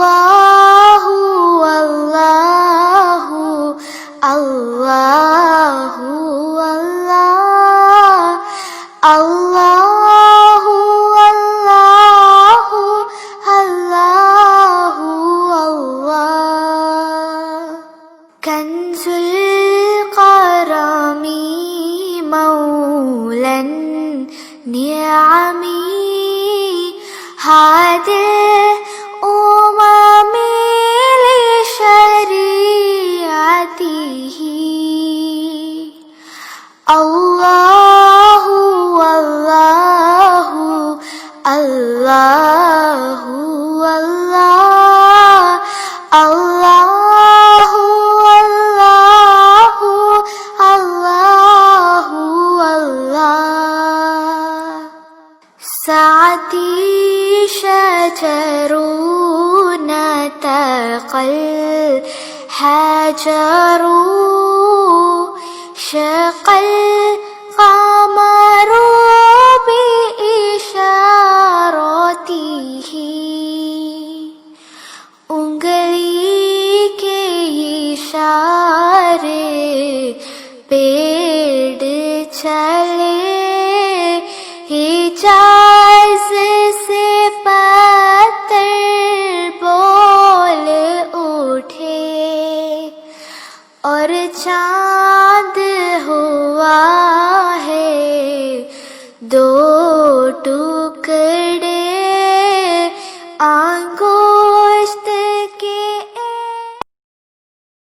अल्लाहु अल्लाहु अल्लाहु अल्लाह अल्लाहु अल्लाहु अल्लाहु अल्लाह कंजुल करमी मौलन निअमी हादिल उममी लिशरीअतिही अल्लाहु अल्लाहु अल्लाहु अल्लाह अल्लाहु अल्लाहु अल्लाहु अल्लाह साअती शजरून तक़ल हजरू शक़ल क़मरू बिइशारतिही उंगली के इशारे पेड़ चले हिजाज से पत्थर बोल उठे और चाँद हुआ है दो टुकड़े आंगों